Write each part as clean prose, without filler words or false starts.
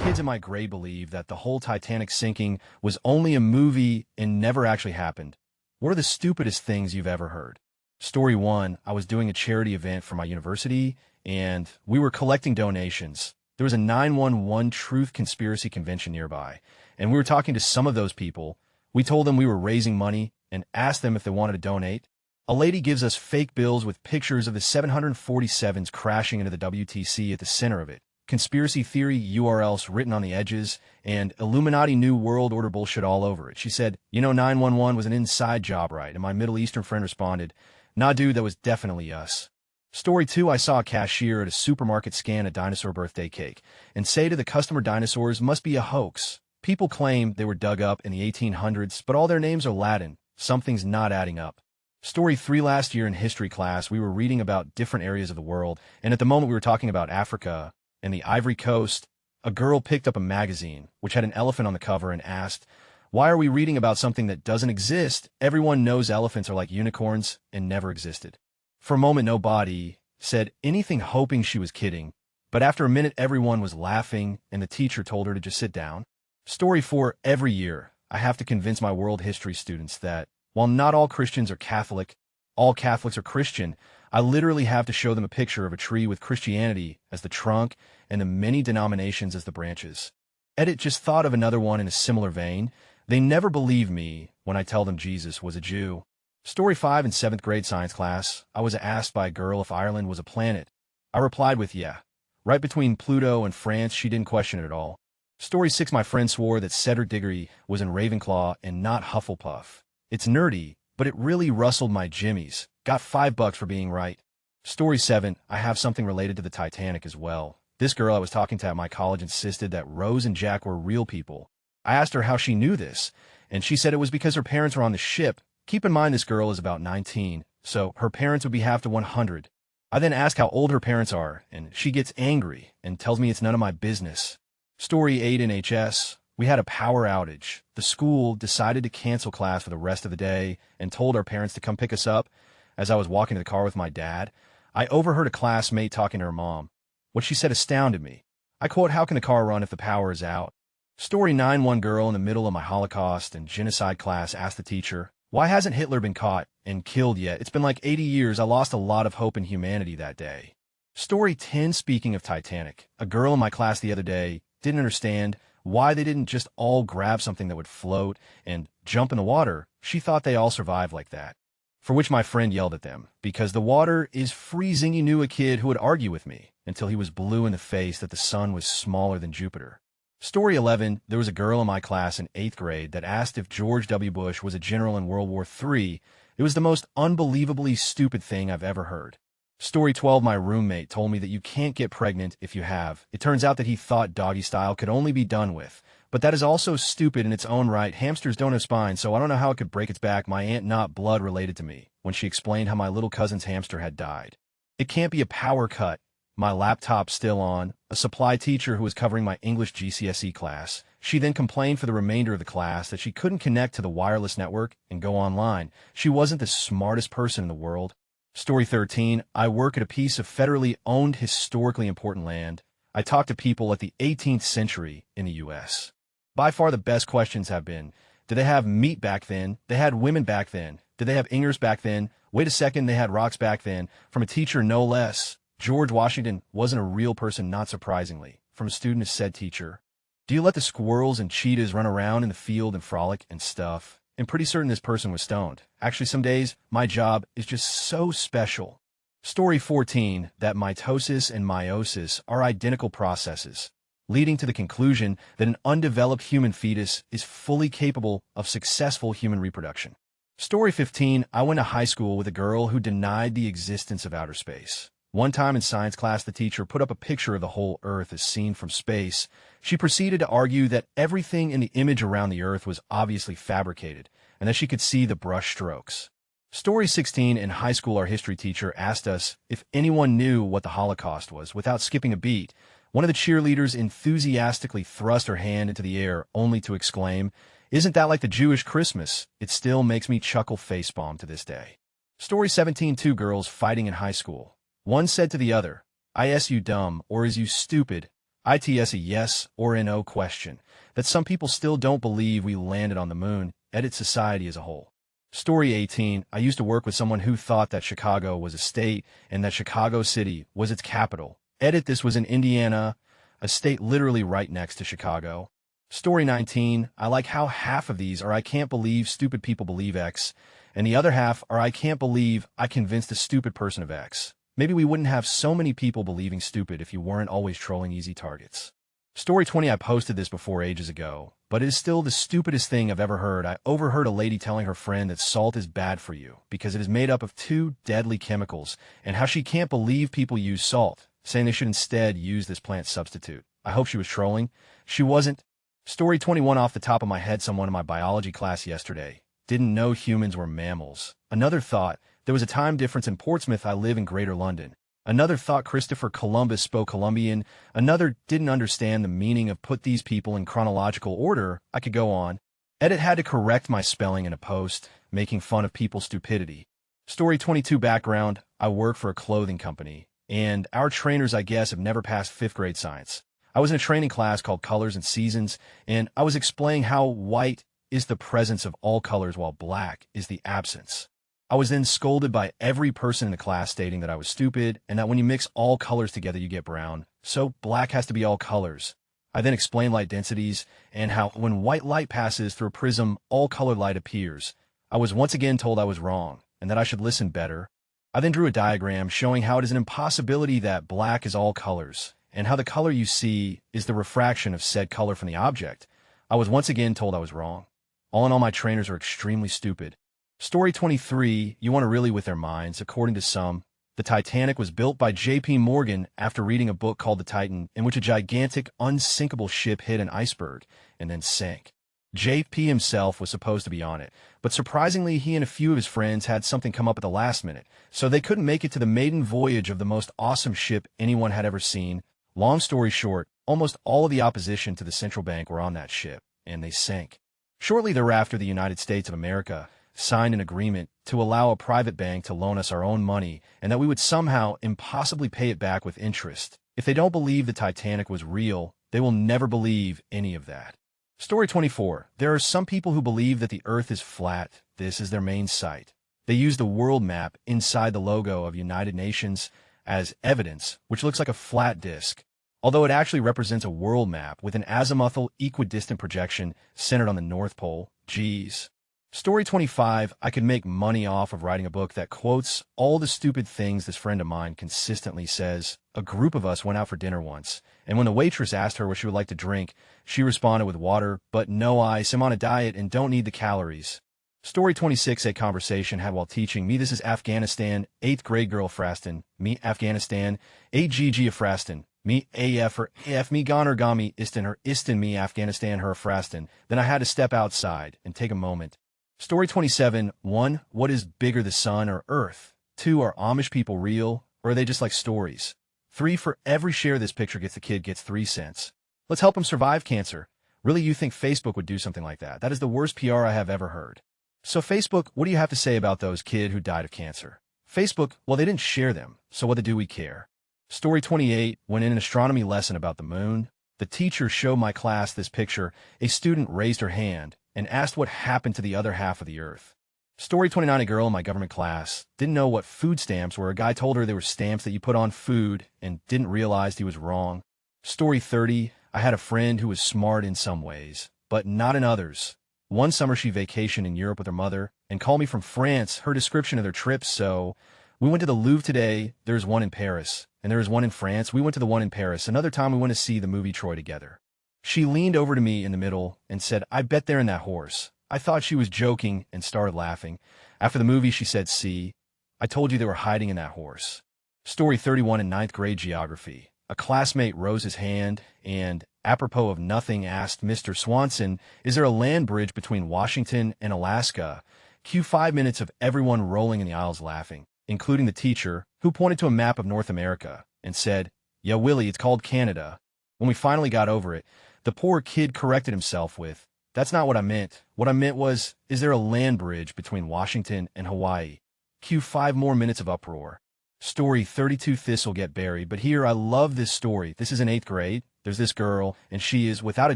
kids in my grade believe that the whole Titanic sinking was only a movie and never actually happened. What are the stupidest things you've ever heard? Story 1, I was doing a charity event for my university, and we were collecting donations. There was a 911 Truth Conspiracy convention nearby, and we were talking to some of those people. We told them we were raising money and asked them if they wanted to donate. A lady gives us fake bills with pictures of the 747s crashing into the WTC at the center of it, conspiracy theory URLs written on the edges, and Illuminati New World Order bullshit all over it. She said, 911 was an inside job, right? And my Middle Eastern friend responded, nah, dude, that was definitely us. Story 2, I saw a cashier at a supermarket scan a dinosaur birthday cake and say to the customer dinosaurs must be a hoax. People claim they were dug up in the 1800s, but all their names are Latin. Something's not adding up. Story 3, last year in history class, we were reading about different areas of the world, and at the moment we were talking about Africa and the Ivory Coast. A girl picked up a magazine, which had an elephant on the cover, and asked, why are we reading about something that doesn't exist? Everyone knows elephants are like unicorns and never existed. For a moment, nobody said anything, hoping she was kidding, but after a minute, everyone was laughing, and the teacher told her to just sit down. Story 4, every year, I have to convince my world history students that while not all Christians are Catholic, all Catholics are Christian. I literally have to show them a picture of a tree with Christianity as the trunk and the many denominations as the branches. Edit just thought of another one in a similar vein. They never believe me when I tell them Jesus was a Jew. Story 5, in 7th grade science class, I was asked by a girl if Ireland was a planet. I replied with yeah. Right between Pluto and France, she didn't question it at all. Story 6, my friend swore that Cedric Diggory was in Ravenclaw and not Hufflepuff. It's nerdy, but it really rustled my jimmies. Got $5 for being right. Story 7, I have something related to the Titanic as well. This girl I was talking to at my college insisted that Rose and Jack were real people. I asked her how she knew this, and she said it was because her parents were on the ship. Keep in mind this girl is about 19, so her parents would be half to 100. I then ask how old her parents are, and she gets angry and tells me it's none of my business. Story 8, in HS, we had a power outage. The school decided to cancel class for the rest of the day and told our parents to come pick us up. As I was walking to the car with my dad, I overheard a classmate talking to her mom. What she said astounded me. I quote, how can the car run if the power is out? Story 9, one girl in the middle of my Holocaust and genocide class asked the teacher, why hasn't Hitler been caught and killed yet? It's been like 80 years. I lost a lot of hope in humanity that day. Story 10, speaking of Titanic, a girl in my class the other day didn't understand why they didn't just all grab something that would float and jump in the water. She thought they all survived like that. For which my friend yelled at them, because the water is freezing. He knew a kid who would argue with me until he was blue in the face that the sun was smaller than Jupiter. Story 11, there was a girl in my class in 8th grade that asked if George W. Bush was a general in World War III. It was the most unbelievably stupid thing I've ever heard. Story 12, my roommate told me that you can't get pregnant if you have. It turns out that he thought doggy style could only be done with. But that is also stupid in its own right. Hamsters don't have spines, so I don't know how it could break its back. My aunt, not blood related to me, when she explained how my little cousin's hamster had died. It can't be a power cut. My laptop still on. A supply teacher who was covering my English GCSE class. She then complained for the remainder of the class that she couldn't connect to the wireless network and go online. She wasn't the smartest person in the world. Story 13, I work at a piece of federally owned historically important land. I talk to people at the 18th century in the U.S. By far the best questions have been, did they have meat back then? They had women back then. Did they have ingers back then? Wait a second, they had rocks back then. From a teacher no less. George Washington wasn't a real person, not surprisingly. From a student, said teacher, do you let the squirrels and cheetahs run around in the field and frolic and stuff? I'm pretty certain this person was stoned. Actually, some days, my job is just so special. Story 14, that mitosis and meiosis are identical processes, leading to the conclusion that an undeveloped human fetus is fully capable of successful human reproduction. Story 15, I went to high school with a girl who denied the existence of outer space. One time in science class, the teacher put up a picture of the whole Earth as seen from space. She proceeded to argue that everything in the image around the Earth was obviously fabricated, and that she could see the brush strokes. Story 16, in high school, our history teacher asked us if anyone knew what the Holocaust was without skipping a beat. One of the cheerleaders enthusiastically thrust her hand into the air, only to exclaim, isn't that like the Jewish Christmas? It still makes me chuckle facepalm to this day. Story 17, two girls fighting in high school. One said to the other, "I is you dumb, or is you stupid?" It's a yes or a no question that some people still don't believe we landed on the moon, edit society as a whole. Story 18. I used to work with someone who thought that Chicago was a state and that Chicago City was its capital. Edit, this was in Indiana, a state literally right next to Chicago. Story 19. I like how half of these are I can't believe stupid people believe X, and the other half are I can't believe I convinced a stupid person of X. Maybe we wouldn't have so many people believing stupid if you weren't always trolling easy targets. Story 20. I posted this before ages ago, but it is still the stupidest thing I've ever heard. I overheard a lady telling her friend that salt is bad for you because it is made up of 2 deadly chemicals, and how she can't believe people use salt, saying they should instead use this plant substitute. I hope she was trolling. She wasn't. Story 21. Off the top of my head, someone in my biology class yesterday didn't know humans were mammals. Another thought there was a time difference in Portsmouth. I live in Greater London. Another thought Christopher Columbus spoke Colombian. Another didn't understand the meaning of put these people in chronological order. I could go on. Edit had to correct my spelling in a post, making fun of people's stupidity. Story 22. Background. I work for a clothing company, and our trainers, I guess, have never passed 5th grade science. I was in a training class called Colors and Seasons, and I was explaining how white is the presence of all colors while black is the absence. I was then scolded by every person in the class stating that I was stupid and that when you mix all colors together you get brown, so black has to be all colors. I then explained light densities and how when white light passes through a prism, all colored light appears. I was once again told I was wrong and that I should listen better. I then drew a diagram showing how it is an impossibility that black is all colors and how the color you see is the refraction of said color from the object. I was once again told I was wrong. All in all, my trainers are extremely stupid. Story 23. You want to really with their minds. According to some, the Titanic was built by J.P. Morgan after reading a book called The Titan, in which a gigantic, unsinkable ship hit an iceberg and then sank. J.P. himself was supposed to be on it, but surprisingly he and a few of his friends had something come up at the last minute, so they couldn't make it to the maiden voyage of the most awesome ship anyone had ever seen. Long story short, almost all of the opposition to the central bank were on that ship, and they sank. Shortly thereafter, the United States of America signed an agreement to allow a private bank to loan us our own money and that we would somehow impossibly pay it back with interest. If they don't believe the Titanic was real, they will never believe any of that. Story 24. There are some people who believe that the Earth is flat. This is their main site. They use the world map inside the logo of United Nations as evidence, which looks like a flat disk, although it actually represents a world map with an azimuthal equidistant projection centered on the North Pole. Geez. Story 25. I could make money off of writing a book that quotes all the stupid things this friend of mine consistently says. A group of us went out for dinner once, and when the waitress asked her what she would like to drink, she responded with water, but no ice. I'm on a diet and don't need the calories. Story 26. A conversation had while teaching. Me, this is Afghanistan, 8th grade girl Fraston. Me, Afghanistan, AGG Fraston. Me, AF or AF me goner gami istin her istin me Afghanistan her Fraston. Then I had to step outside and take a moment. Story 27. 1. What is bigger, the sun or Earth? 2. Are Amish people real, or are they just like stories? 3. For every share this picture gets, the kid gets 3 cents. Let's help him survive cancer. Really, you think Facebook would do something like that? That is the worst PR I have ever heard. So Facebook, what do you have to say about those kid who died of cancer? Facebook, well, they didn't share them, so what do we care? Story 28. When in an astronomy lesson about the moon, the teacher showed my class this picture. A student raised her hand and asked what happened to the other half of the Earth. Story 29. A girl in my government class didn't know what food stamps were. A guy told her they were stamps that you put on food and didn't realize he was wrong. Story 30. I had a friend who was smart in some ways, but not in others. One summer she vacationed in Europe with her mother and called me from France, her description of their trip. So we went to the Louvre today. There's one in Paris, and there is one in France. We went to the one in Paris. Another time we went to see the movie Troy together. She leaned over to me in the middle and said, I bet they're in that horse. I thought she was joking and started laughing. After the movie, she said, see, I told you they were hiding in that horse. Story 31. In 9th grade geography, a classmate rose his hand and, apropos of nothing, asked Mr. Swanson, is there a land bridge between Washington and Alaska? Cue 5 minutes of everyone rolling in the aisles laughing, including the teacher, who pointed to a map of North America and said, yeah, Willie, it's called Canada. When we finally got over it, the poor kid corrected himself with, that's not what I meant. What I meant was, is there a land bridge between Washington and Hawaii? Cue 5 more minutes of uproar. Story 32. This'll get buried, but here I love this story. This is in 8th grade. There's this girl, and she is, without a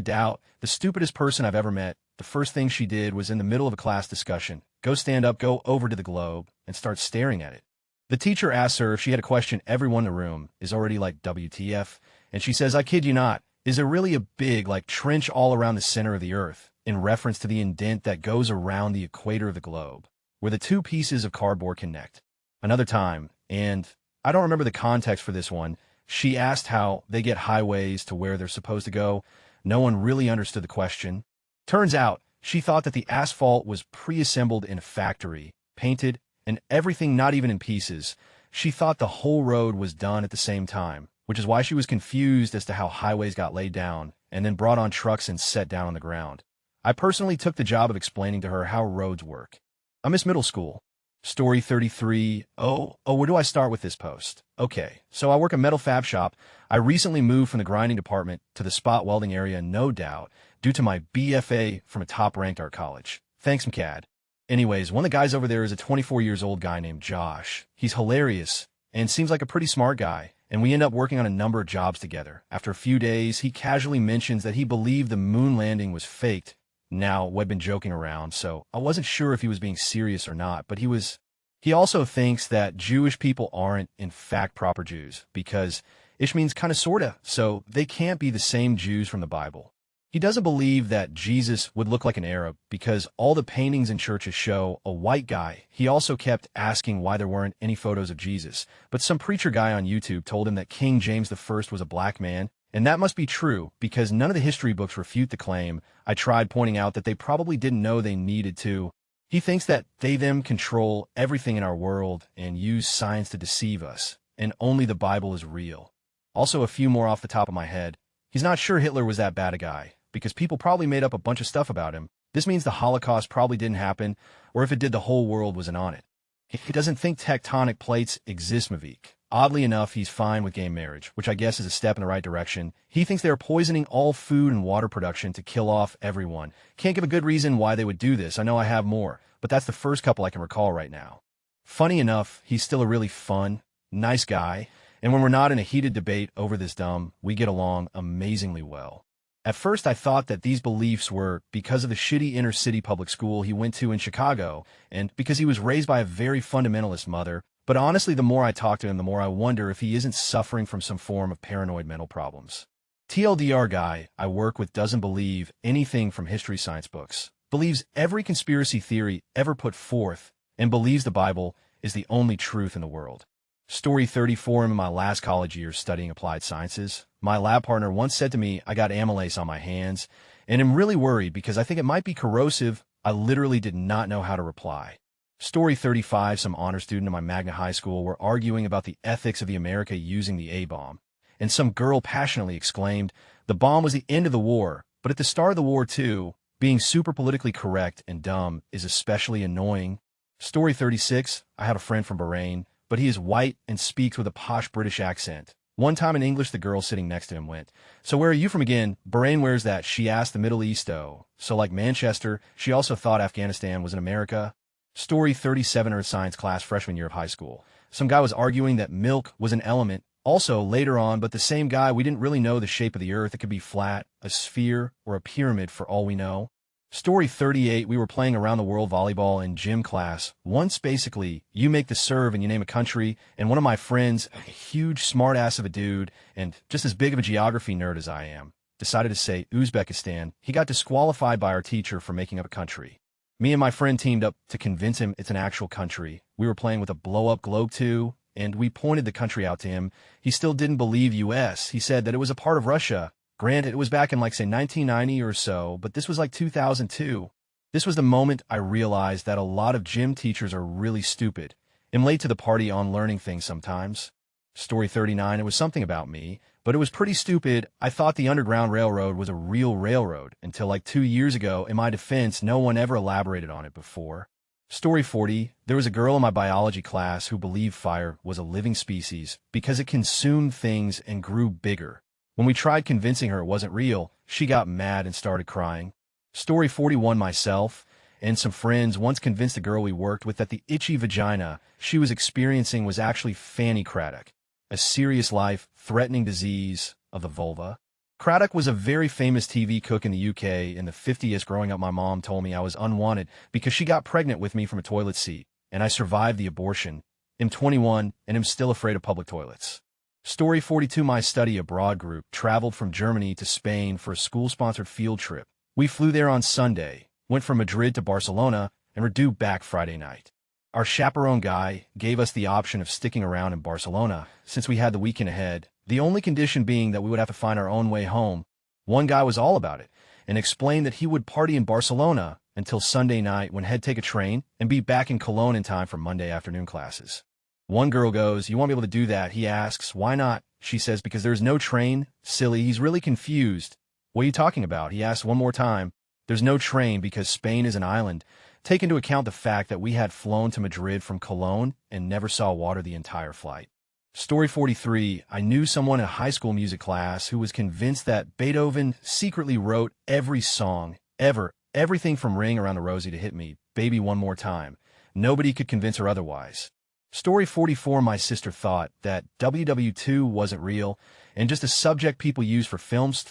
doubt, the stupidest person I've ever met. The first thing she did was in the middle of a class discussion, go stand up, go over to the globe, and start staring at it. The teacher asks her if she had a question. Everyone in the room is already like, WTF? And she says, I kid you not, is there really a big, trench all around the center of the earth, in reference to the indent that goes around the equator of the globe, where the two pieces of cardboard connect? Another time, and I don't remember the context for this one, she asked how they get highways to where they're supposed to go. No one really understood the question. Turns out, she thought that the asphalt was pre-assembled in a factory, painted, and everything not even in pieces. She thought the whole road was done at the same time, which is why she was confused as to how highways got laid down and then brought on trucks and set down on the ground. I personally took the job of explaining to her how roads work. I miss middle school. Story 33. Where do I start with this post? Okay, so I work a metal fab shop. I recently moved from the grinding department to the spot welding area, no doubt, due to my BFA from a top-ranked art college. Thanks, MCAD. Anyways, one of the guys over there is a 24-years-old guy named Josh. He's hilarious and seems like a pretty smart guy, and we end up working on a number of jobs together. After a few days, he casually mentions that he believed the moon landing was faked. Now, we've been joking around, so I wasn't sure if he was being serious or not, but he also thinks that Jewish people aren't, in fact, proper Jews, because ish means kinda sorta, so they can't be the same Jews from the Bible. He doesn't believe that Jesus would look like an Arab because all the paintings in churches show a white guy. He also kept asking why there weren't any photos of Jesus, but some preacher guy on YouTube told him that King James I was a black man, and that must be true because none of the history books refute the claim. I tried pointing out that they probably didn't know they needed to. He thinks that them control everything in our world and use science to deceive us, and only the Bible is real. Also, a few more off the top of my head. He's not sure Hitler was that bad a guy, because people probably made up a bunch of stuff about him. This means the Holocaust probably didn't happen, or if it did, the whole world wasn't on it. He doesn't think tectonic plates exist, Mavik. Oddly enough, he's fine with gay marriage, which I guess is a step in the right direction. He thinks they're poisoning all food and water production to kill off everyone. Can't give a good reason why they would do this. I know I have more, but that's the first couple I can recall right now. Funny enough, he's still a really fun, nice guy, and when we're not in a heated debate over this dumb, we get along amazingly well. At first, I thought that these beliefs were because of the shitty inner-city public school he went to in Chicago, and because he was raised by a very fundamentalist mother. But honestly, the more I talk to him, the more I wonder if he isn't suffering from some form of paranoid mental problems. TLDR guy I work with doesn't believe anything from history science books, believes every conspiracy theory ever put forth, and believes the Bible is the only truth in the world. Story 34. In my last college year studying applied sciences, my lab partner once said to me, I got amylase on my hands, and am really worried because I think it might be corrosive. I literally did not know how to reply. Story 35. Some honor student in my Magna High School were arguing about the ethics of the America using the A-bomb, and some girl passionately exclaimed, the bomb was the end of the war, but at the start of the war too. Being super politically correct and dumb is especially annoying. Story 36. I have a friend from Bahrain, but he is white and speaks with a posh British accent. One time in English, the girl sitting next to him went, so where are you from again? Bahrain, where's that? She asked. The Middle East, oh. So like Manchester, she also thought Afghanistan was in America. Story 37. Earth science class, freshman year of high school. Some guy was arguing that milk was an element. Also, later on, but the same guy, we didn't really know the shape of the Earth. It could be flat, a sphere, or a pyramid for all we know. Story 38. We were playing around the world volleyball in gym class. Once, basically, you make the serve and you name a country, and one of my friends, a huge smartass of a dude, and just as big of a geography nerd as I am, decided to say Uzbekistan. He got disqualified by our teacher for making up a country. Me and my friend teamed up to convince him it's an actual country. We were playing with a blow-up globe too, and we pointed the country out to him. He still didn't believe U.S. He said that it was a part of Russia. Granted, it was back in say 1990 or so, but this was like 2002. This was the moment I realized that a lot of gym teachers are really stupid. I'm late to the party on learning things sometimes. Story 39. It was something about me, but it was pretty stupid. I thought the Underground Railroad was a real railroad until like 2 years ago. In my defense, no one ever elaborated on it before. Story 40. There was a girl in my biology class who believed fire was a living species because it consumed things and grew bigger. When we tried convincing her it wasn't real, she got mad and started crying. Story 41. Myself and some friends once convinced a girl we worked with that the itchy vagina she was experiencing was actually fanny cratic, a serious life-threatening disease of the vulva. Craddock was a very famous TV cook in the UK in the 50s. Growing up, my mom told me I was unwanted because she got pregnant with me from a toilet seat, and I survived the abortion. I'm 21, and am still afraid of public toilets. Story 42. My study abroad group traveled from Germany to Spain for a school-sponsored field trip. We flew there on Sunday, went from Madrid to Barcelona, and were due back Friday night. Our chaperone guy gave us the option of sticking around in Barcelona since we had the weekend ahead, the only condition being that we would have to find our own way home. One guy was all about it and explained that he would party in Barcelona until Sunday night when he'd take a train and be back in Cologne in time for Monday afternoon classes. One girl goes, "You won't be able to do that." He asks, "Why not?" She says, "Because there's no train." Silly, he's really confused. "What are you talking about?" He asks one more time. "There's no train because Spain is an island. Take into account the fact that we had flown to Madrid from Cologne and never saw water the entire flight." Story 43. I knew someone in high school music class who was convinced that Beethoven secretly wrote every song, ever, everything from Ring Around the Rosie to Hit Me, Baby One More Time. Nobody could convince her otherwise. Story 44. My sister thought that WW2 wasn't real and just a subject people use for films,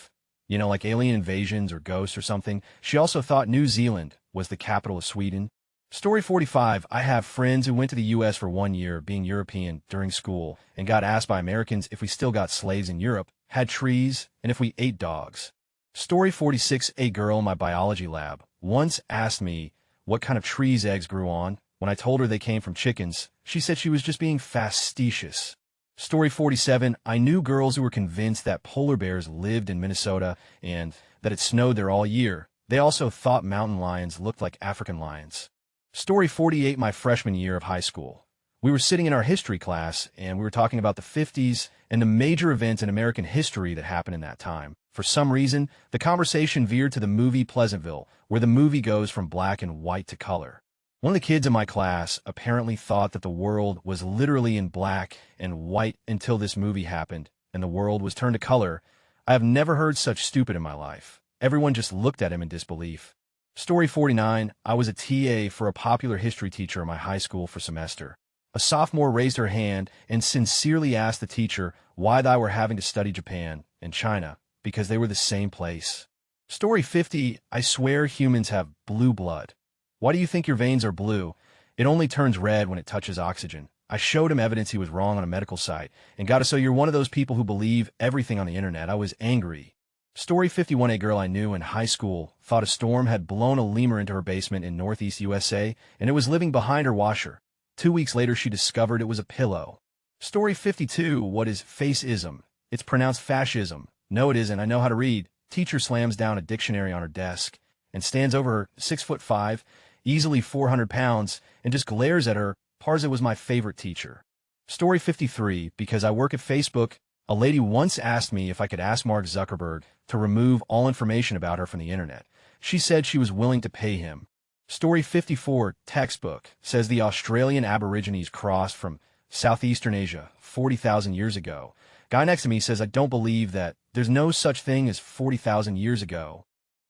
like alien invasions or ghosts or something. She also thought New Zealand was the capital of Sweden. Story 45. I have friends who went to the U.S. for 1 year, being European, during school, and got asked by Americans if we still got slaves in Europe, had trees, and if we ate dogs. Story 46. A girl in my biology lab once asked me what kind of trees eggs grew on. When I told her they came from chickens, she said she was just being facetious. Story 47. I knew girls who were convinced that polar bears lived in Minnesota and that it snowed there all year. They also thought mountain lions looked like African lions. Story 48. My freshman year of high school. We were sitting in our history class, and we were talking about the 50s and the major events in American history that happened in that time. For some reason, the conversation veered to the movie Pleasantville, where the movie goes from black and white to color. One of the kids in my class apparently thought that the world was literally in black and white until this movie happened, and the world was turned to color. I have never heard such stupid in my life. Everyone just looked at him in disbelief. Story 49. I was a TA for a popular history teacher in my high school for semester. A sophomore raised her hand and sincerely asked the teacher why they were having to study Japan and China, because they were the same place. Story 50. I swear humans have blue blood. Why do you think your veins are blue? It only turns red when it touches oxygen. I showed him evidence he was wrong on a medical site, and got to say, you're one of those people who believe everything on the internet. I was angry. Story 51. A girl I knew in high school thought a storm had blown a lemur into her basement in Northeast USA, and it was living behind her washer. 2 weeks later, she discovered it was a pillow. Story 52. What is faceism? It's pronounced fascism. No, it isn't. I know how to read. Teacher slams down a dictionary on her desk and stands over her, 6'5", easily 400 pounds, and just glares at her. Parza was my favorite teacher. Story 53. Because I work at Facebook, a lady once asked me if I could ask Mark Zuckerberg to remove all information about her from the internet. She said she was willing to pay him. Story 54. Textbook says the Australian Aborigines crossed from Southeastern Asia 40,000 years ago. Guy next to me says I don't believe that. There's no such thing as 40,000 years ago.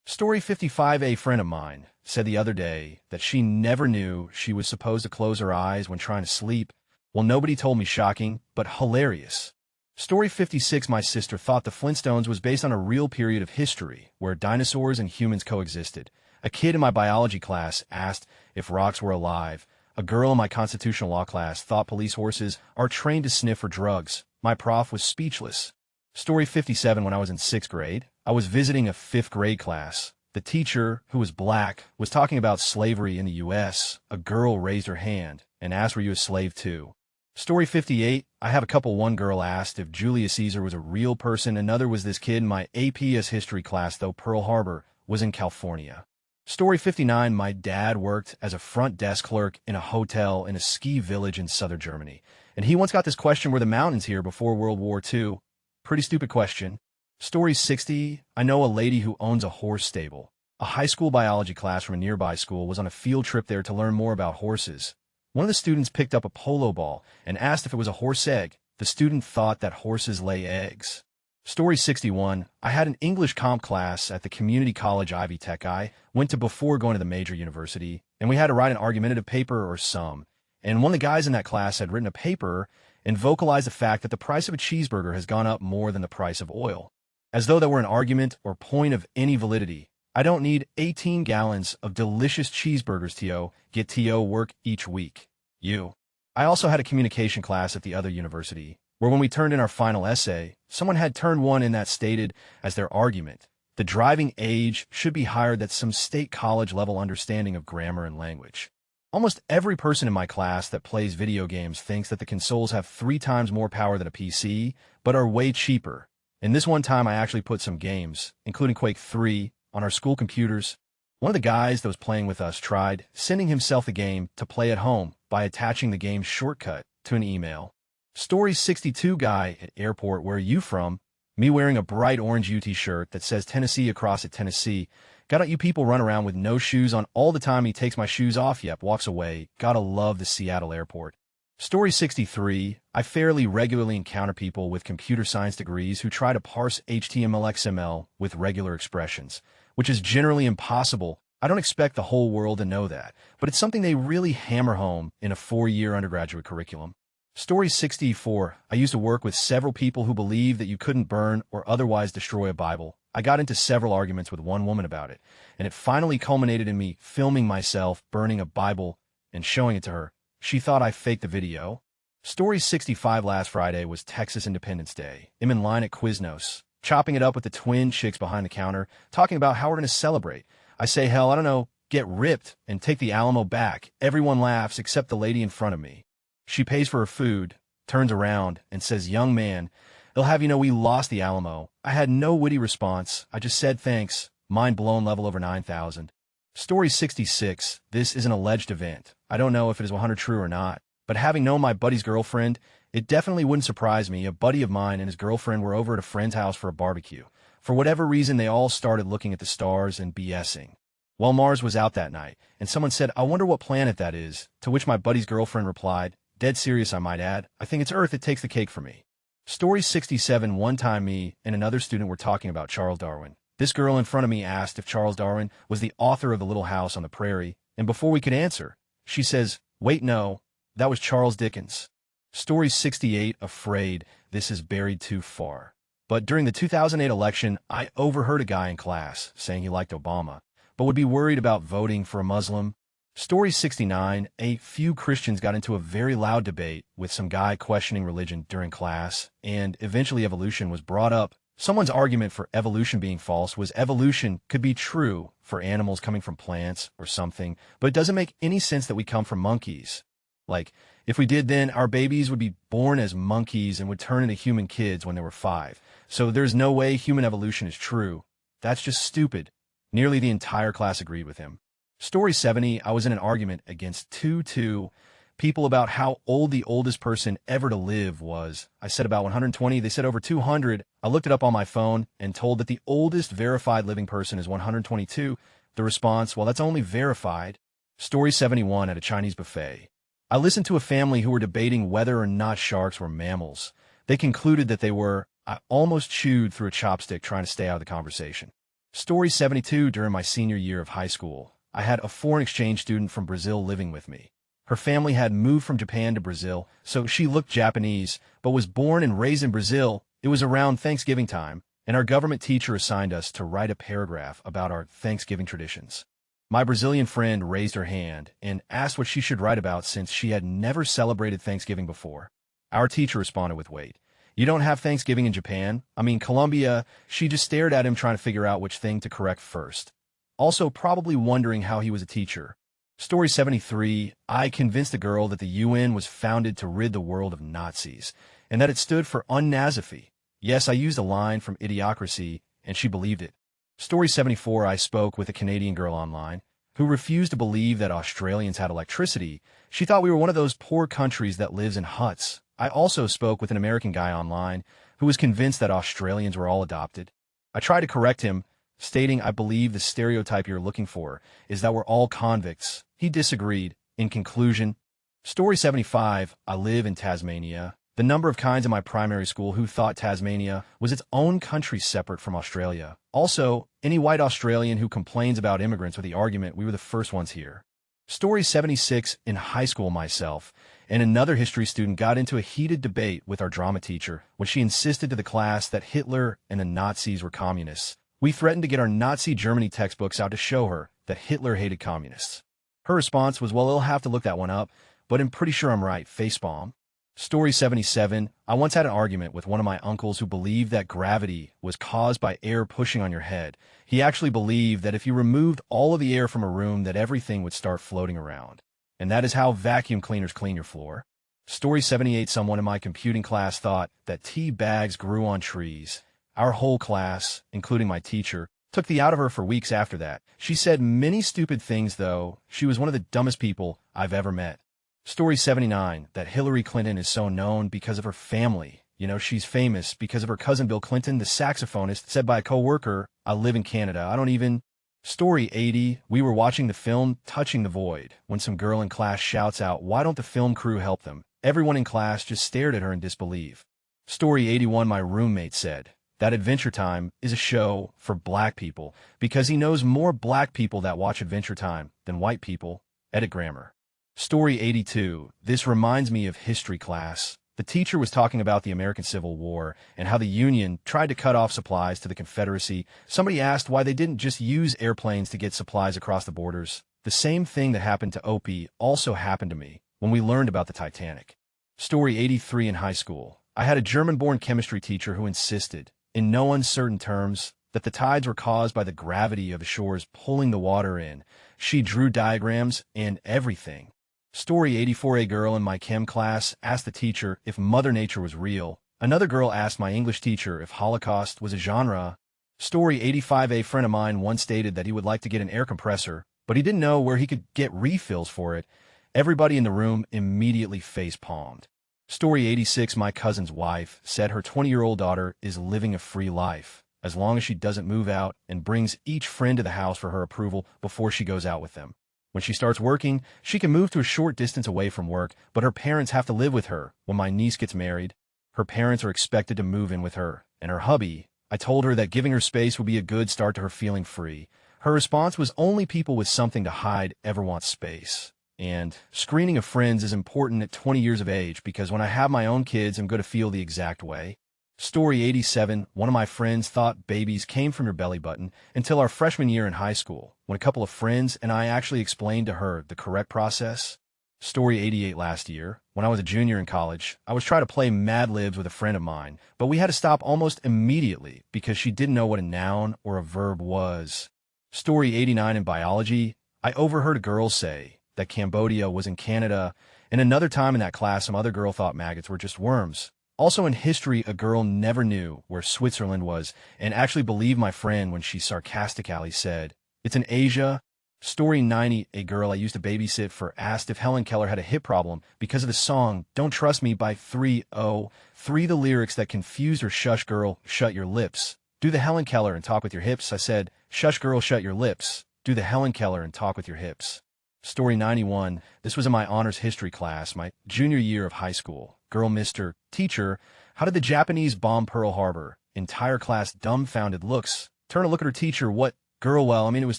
Story 55. A friend of mine said the other day that she never knew she was supposed to close her eyes when trying to sleep. Well, nobody told me. Shocking, but hilarious. Story 56. My sister thought the Flintstones was based on a real period of history where dinosaurs and humans coexisted. A kid in my biology class asked if rocks were alive. A girl in my constitutional law class thought police horses are trained to sniff for drugs. My prof was speechless. Story 57. When I was in 6th grade, I was visiting a 5th grade class. The teacher, who was black, was talking about slavery in the U.S. A girl raised her hand and asked, "Were you a slave too?" Story 58. I have a couple. One girl asked if Julius Caesar was a real person. Another was this kid in my APS history class, though Pearl Harbor was in California. Story 59. My dad worked as a front desk clerk in a hotel in a ski village in southern Germany, and he once got this question: were the mountains here before World War II? Pretty stupid question. Story 60. I know a lady who owns a horse stable. A high school biology class from a nearby school was on a field trip there to learn more about horses. One of the students picked up a polo ball and asked if it was a horse egg. The student thought that horses lay eggs. Story 61. I had an English comp class at the community college Ivy Tech I went to before going to the major university, and we had to write an argumentative paper or some. And one of the guys in that class had written a paper and vocalized the fact that the price of a cheeseburger has gone up more than the price of oil. As though that were an argument or point of any validity. I don't need 18 gallons of delicious cheeseburgers, T.O. Get T.O. work each week. You. I also had a communication class at the other university, where when we turned in our final essay, someone had turned one in that stated as their argument. The driving age should be higher than some state college level understanding of grammar and language. Almost every person in my class that plays video games thinks that the consoles have 3 times more power than a PC, but are way cheaper. And this one time I actually put some games, including Quake 3, on our school computers. One of the guys that was playing with us tried sending himself the game to play at home by attaching the game's shortcut to an email. Story 62 guy at airport, where are you from? Me wearing a bright orange UT shirt that says Tennessee across it, Tennessee. Got you people run around with no shoes on all the time. He takes my shoes off, yep, walks away. Gotta love the Seattle airport. Story 63, I fairly regularly encounter people with computer science degrees who try to parse HTML XML with regular expressions, which is generally impossible. I don't expect the whole world to know that, but it's something they really hammer home in a 4-year undergraduate curriculum. Story 64, I used to work with several people who believed that you couldn't burn or otherwise destroy a Bible. I got into several arguments with one woman about it, and it finally culminated in me filming myself burning a Bible and showing it to her. She thought I faked the video. Story 65, last Friday was Texas Independence Day. I'm in line at Quiznos, chopping it up with the twin chicks behind the counter, talking about how we're going to celebrate. I say, hell, I don't know, get ripped and take the Alamo back. Everyone laughs except the lady in front of me. She pays for her food, turns around, and says, young man, they'll have you know we lost the Alamo. I had no witty response. I just said thanks. Mind blown, level over 9,000. Story 66, this is an alleged event. I don't know if it is 100 true or not, but having known my buddy's girlfriend, it definitely wouldn't surprise me. A buddy of mine and his girlfriend were over at a friend's house for a barbecue. For whatever reason, they all started looking at the stars and BSing. Well, Mars was out that night, and someone said, I wonder what planet that is, to which my buddy's girlfriend replied, dead serious I might add, I think it's Earth, it takes the cake for me. Story 67, one time me and another student were talking about Charles Darwin. This girl in front of me asked if Charles Darwin was the author of The Little House on the Prairie, and before we could answer, she says, wait, no, that was Charles Dickens. Story 68, afraid this is buried too far. But during the 2008 election, I overheard a guy in class saying he liked Obama, but would be worried about voting for a Muslim. Story 69, a few Christians got into a very loud debate with some guy questioning religion during class, and eventually evolution was brought up. Someone's argument for evolution being false was evolution could be true for animals coming from plants or something, but it doesn't make any sense that we come from monkeys. Like, if we did, then our babies would be born as monkeys and would turn into human kids when they were 5. So there's no way human evolution is true. That's just stupid. Nearly the entire class agreed with him. Story 70, I was in an argument against two people about how old the oldest person ever to live was. I said about 120, they said over 200. I looked it up on my phone and told that the oldest verified living person is 122. The response, well, that's only verified. Story 71, at a Chinese buffet. I listened to a family who were debating whether or not sharks were mammals. They concluded that they were. I almost chewed through a chopstick trying to stay out of the conversation. Story 72, during my senior year of high school, I had a foreign exchange student from Brazil living with me. Her family had moved from Japan to Brazil, so she looked Japanese, but was born and raised in Brazil. It was around Thanksgiving time, and our government teacher assigned us to write a paragraph about our Thanksgiving traditions. My Brazilian friend raised her hand and asked what she should write about since she had never celebrated Thanksgiving before. Our teacher responded with, wait, you don't have Thanksgiving in Japan? I mean, Colombia. She just stared at him trying to figure out which thing to correct first. Also probably wondering how he was a teacher. Story 73, I convinced a girl that the UN was founded to rid the world of Nazis, and that it stood for unnazify. Yes, I used a line from Idiocracy, and she believed it. Story 74, I spoke with a Canadian girl online who refused to believe that Australians had electricity. She thought we were one of those poor countries that lives in huts. I also spoke with an American guy online who was convinced that Australians were all adopted. I tried to correct him, stating I believe the stereotype you're looking for is that we're all convicts. He disagreed. In conclusion, Story 75, I live in Tasmania. The number of kinds in my primary school who thought Tasmania was its own country separate from Australia. Also, any white Australian who complains about immigrants with the argument we were the first ones here. Story 76, in high school myself, and another history student got into a heated debate with our drama teacher when she insisted to the class that Hitler and the Nazis were communists. We threatened to get our Nazi Germany textbooks out to show her that Hitler hated communists. Her response was, well, I'll have to look that one up, but I'm pretty sure I'm right, facepalm. Story 77. I once had an argument with one of my uncles who believed that gravity was caused by air pushing on your head. He actually believed that if you removed all of the air from a room, that everything would start floating around. And that is how vacuum cleaners clean your floor. Story 78. Someone in my computing class thought that tea bags grew on trees. Our whole class, including my teacher, took the out of her for weeks after that. She said many stupid things, though. She was one of the dumbest people I've ever met. Story 79, that Hillary Clinton is so known because of her family. You know, she's famous because of her cousin Bill Clinton, the saxophonist, said by a co-worker, I live in Canada. I don't even... Story 80, we were watching the film Touching the Void when some girl in class shouts out, why don't the film crew help them? Everyone in class just stared at her in disbelief. Story 81, my roommate said that Adventure Time is a show for black people because he knows more black people that watch Adventure Time than white people. Edit grammar. Story 82. This reminds me of history class. The teacher was talking about the American Civil War and how the Union tried to cut off supplies to the Confederacy. Somebody asked why they didn't just use airplanes to get supplies across the borders. The same thing that happened to Opie also happened to me when we learned about the Titanic. Story 83. In high school, I had a German-born chemistry teacher who insisted, in no uncertain terms, that the tides were caused by the gravity of the shores pulling the water in. She drew diagrams and everything. Story 84. A girl in my chem class asked the teacher if Mother Nature was real. Another girl asked my English teacher if Holocaust was a genre. Story 85. A friend of mine once stated that he would like to get an air compressor, but he didn't know where he could get refills for it. Everybody in the room immediately face-palmed. Story 86. My cousin's wife said her 20-year-old daughter is living a free life, as long as she doesn't move out and brings each friend to the house for her approval before she goes out with them. When she starts working, she can move to a short distance away from work, but her parents have to live with her. When my niece gets married, her parents are expected to move in with her and her hubby. I told her that giving her space would be a good start to her feeling free. Her response was, only people with something to hide ever want space. And screening of friends is important at 20 years of age because when I have my own kids, I'm going to feel the exact way. Story 87. One of my friends thought babies came from your belly button until our freshman year in high school, when a couple of friends and I actually explained to her the correct process. Story 88. Last year, when I was a junior in college, I was trying to play Mad Libs with a friend of mine, but we had to stop almost immediately because she didn't know what a noun or a verb was. Story 89. In biology, I overheard a girl say that Cambodia was in Canada, and another time in that class, some other girl thought maggots were just worms. Also in history, a girl never knew where Switzerland was and actually believed my friend when she sarcastically said, it's in Asia. Story 90. A girl I used to babysit for asked if Helen Keller had a hip problem because of the song Don't Trust Me by 3-0. The lyrics that confused her. Shush girl, shut your lips. Do the Helen Keller and talk with your hips. I said, shush girl, shut your lips. Do the Helen Keller and talk with your hips. Story 91. This was in my honors history class, my junior year of high school. Girl, Mr. Teacher, how did the Japanese bomb Pearl Harbor? Entire class dumbfounded looks. Turn to look at her teacher. What? Girl, well, it was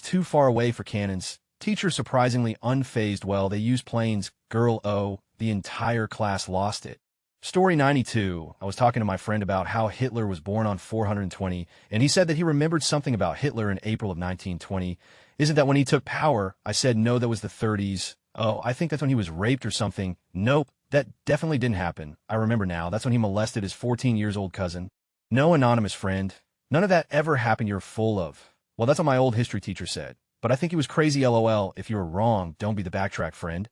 too far away for cannons. Teacher surprisingly unfazed. Well, they used planes. Girl, oh, the entire class lost it. Story 92. I was talking to my friend about how Hitler was born on 420, and he said that he remembered something about Hitler in April of 1920. Isn't that when he took power? I said, no, that was the 30s. Oh, I think that's when he was raped or something. Nope, that definitely didn't happen. I remember now. That's when he molested his 14-year-old cousin. No, anonymous friend. None of that ever happened. You're full of. Well, that's what my old history teacher said. But I think he was crazy, lol. If you were wrong, don't be the backtrack friend.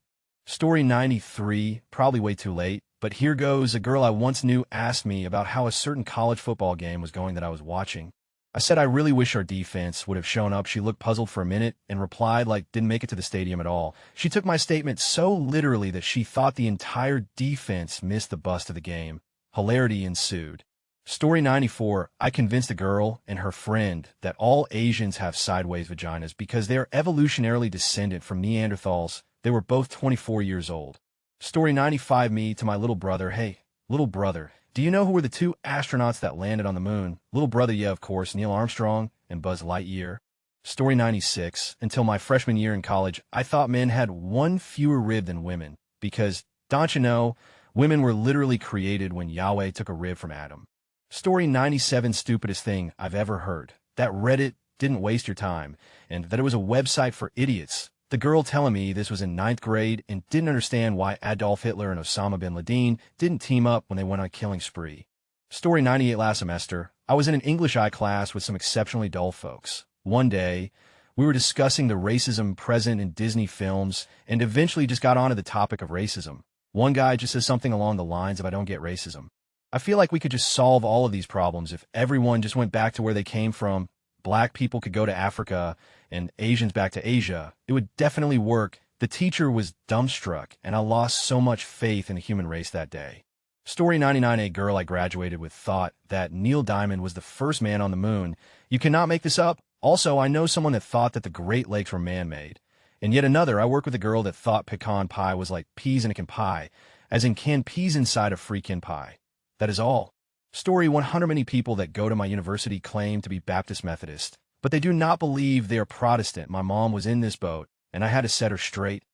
Story 93. Probably way too late. But here goes. A girl I once knew asked me about how a certain college football game was going that I was watching. I said I really wish our defense would have shown up. She looked puzzled for a minute and replied like didn't make it to the stadium at all. She took my statement so literally that she thought the entire defense missed the bust of the game. Hilarity ensued. Story 94. I convinced a girl and her friend that all Asians have sideways vaginas because they are evolutionarily descendant from Neanderthals. They were both 24 years old. Story 95. Me to my little brother. Hey, little brother. Do you know who were the two astronauts that landed on the moon? Little brother, yeah, of course, Neil Armstrong and Buzz Lightyear. Story 96. Until my freshman year in college, I thought men had one fewer rib than women because Don't you know, women were literally created when Yahweh took a rib from Adam. Story 97, stupidest thing I've ever heard. That Reddit didn't waste your time, and that it was a website for idiots. The girl telling me this was in 9th grade and didn't understand why Adolf Hitler and Osama bin Laden didn't team up when they went on a killing spree. Story 98, last semester, I was in an English I class with some exceptionally dull folks. One day, we were discussing the racism present in Disney films and eventually just got onto the topic of racism. One guy just says something along the lines of, "I don't get racism." I feel like we could just solve all of these problems if everyone just went back to where they came from. Black people could go to Africa and Asians back to Asia. It would definitely work. The teacher was dumbstruck, and I lost so much faith in the human race that day. Story 99, a girl I graduated with thought that Neil Diamond was the first man on the moon. You cannot make this up. Also, I know someone that thought that the Great Lakes were man-made. And yet another, I work with a girl that thought pecan pie was like peas in a can pie, as in canned peas inside a freaking pie. That is all. Story 100, many people that go to my university claim to be Baptist Methodist, but they do not believe they are Protestant. My mom was in this boat, and I had to set her straight.